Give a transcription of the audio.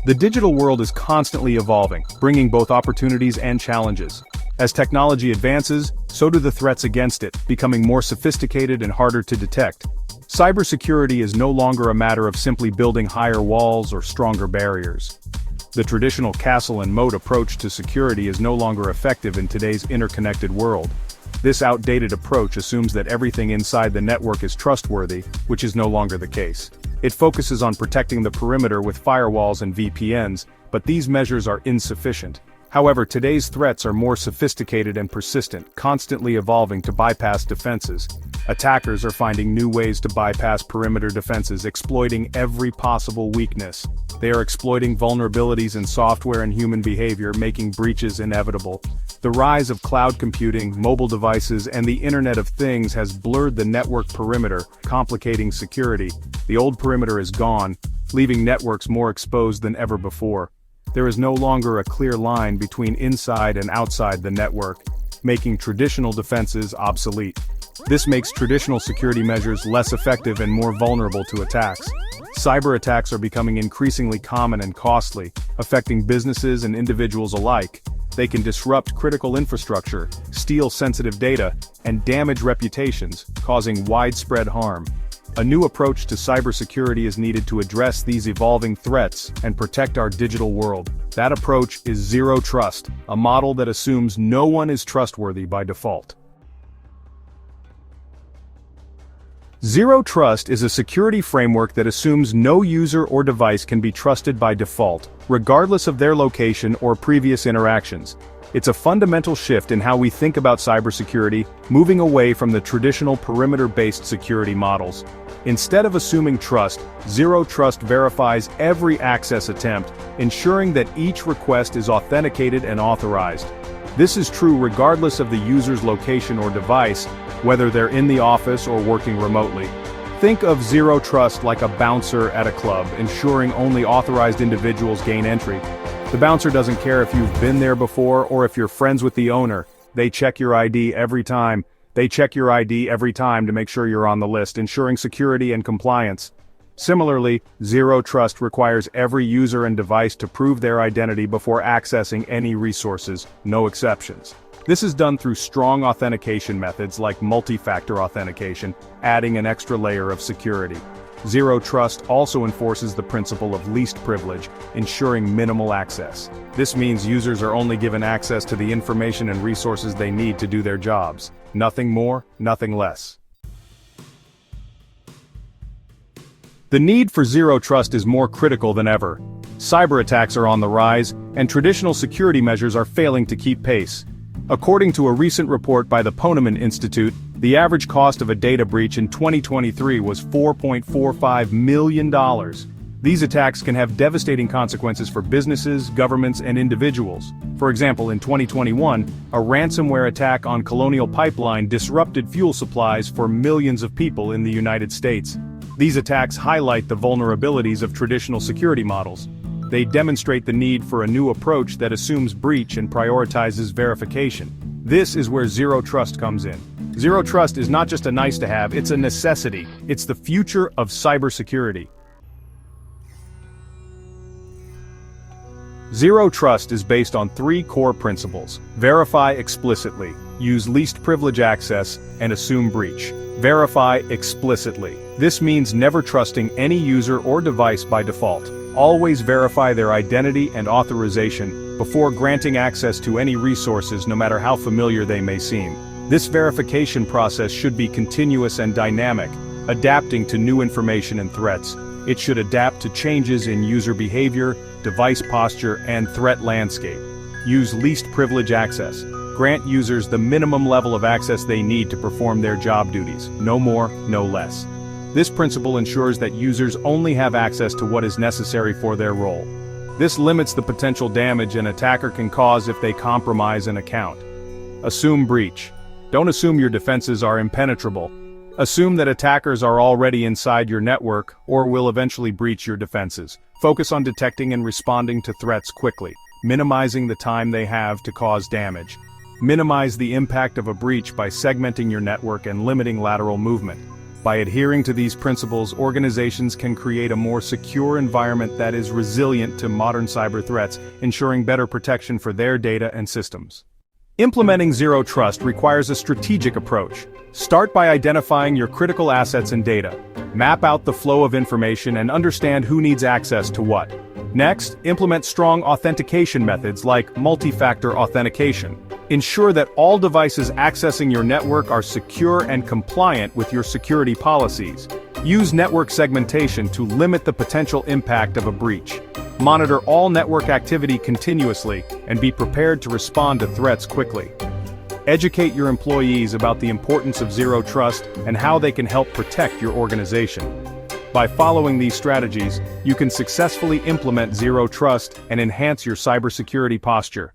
The digital world is constantly evolving, bringing both opportunities and challenges. As technology advances, so do the threats against it, becoming more sophisticated and harder to detect. Cybersecurity is no longer a matter of simply building higher walls or stronger barriers. The traditional castle and moat approach to security is no longer effective in today's interconnected world. This outdated approach assumes that everything inside the network is trustworthy, which is no longer the case. It focuses on protecting the perimeter with firewalls and VPNs, but these measures are insufficient. However, today's threats are more sophisticated and persistent, constantly evolving to bypass defenses. Attackers are finding new ways to bypass perimeter defenses, exploiting every possible weakness. They are exploiting vulnerabilities in software and human behavior, making breaches inevitable. The rise of cloud computing, mobile devices, and the Internet of Things has blurred the network perimeter, complicating security. The old perimeter is gone, leaving networks more exposed than ever before. There is no longer a clear line between inside and outside the network, making traditional defenses obsolete. This makes traditional security measures less effective and more vulnerable to attacks. Cyber attacks are becoming increasingly common and costly, affecting businesses and individuals alike. They can disrupt critical infrastructure, steal sensitive data, and damage reputations, causing widespread harm. A new approach to cybersecurity is needed to address these evolving threats and protect our digital world. That approach is Zero Trust, a model that assumes no one is trustworthy by default. Zero Trust is a security framework that assumes no user or device can be trusted by default, regardless of their location or previous interactions. It's a fundamental shift in how we think about cybersecurity, moving away from the traditional perimeter-based security models. Instead of assuming trust, Zero Trust verifies every access attempt, ensuring that each request is authenticated and authorized. This is true regardless of the user's location or device, whether they're in the office or working remotely. Think of Zero Trust like a bouncer at a club, ensuring only authorized individuals gain entry. The bouncer doesn't care if you've been there before or if you're friends with the owner. They check your ID every time. To make sure you're on the list, ensuring security and compliance. Similarly, Zero Trust requires every user and device to prove their identity before accessing any resources, no exceptions. This is done through strong authentication methods like multi-factor authentication, adding an extra layer of security. Zero Trust also enforces the principle of least privilege, ensuring minimal access. This means users are only given access to the information and resources they need to do their jobs. Nothing more, nothing less. The need for Zero Trust is more critical than ever. Cyber attacks are on the rise, and traditional security measures are failing to keep pace. According to a recent report by the Ponemon Institute, the average cost of a data breach in 2023 was $4.45 million. These attacks can have devastating consequences for businesses, governments, and individuals. For example, in 2021, a ransomware attack on Colonial Pipeline disrupted fuel supplies for millions of people in the United States. These attacks highlight the vulnerabilities of traditional security models. They demonstrate the need for a new approach that assumes breach and prioritizes verification. This is where Zero Trust comes in. Zero Trust is not just a nice-to-have, it's a necessity. It's the future of cybersecurity. Zero Trust is based on three core principles: verify explicitly, use least privilege access, and assume breach. Verify explicitly. This means never trusting any user or device by default. Always verify their identity and authorization before granting access to any resources, no matter how familiar they may seem. This verification process should be continuous and dynamic, adapting to new information and threats. It should adapt to changes in user behavior, device posture, and threat landscape. Use least privilege access. Grant users the minimum level of access they need to perform their job duties, no more, no less. This principle ensures that users only have access to what is necessary for their role. This limits the potential damage an attacker can cause if they compromise an account. Assume breach. Don't assume your defenses are impenetrable. Assume that attackers are already inside your network or will eventually breach your defenses. Focus on detecting and responding to threats quickly, minimizing the time they have to cause damage. Minimize the impact of a breach by segmenting your network and limiting lateral movement. By adhering to these principles, organizations can create a more secure environment that is resilient to modern cyber threats, ensuring better protection for their data and systems. Implementing Zero Trust requires a strategic approach. Start by identifying your critical assets and data. Map out the flow of information and understand who needs access to what. Next, implement strong authentication methods like multi-factor authentication. Ensure that all devices accessing your network are secure and compliant with your security policies. Use network segmentation to limit the potential impact of a breach. Monitor all network activity continuously and be prepared to respond to threats quickly. Educate your employees about the importance of Zero Trust and how they can help protect your organization. By following these strategies, you can successfully implement Zero Trust and enhance your cybersecurity posture.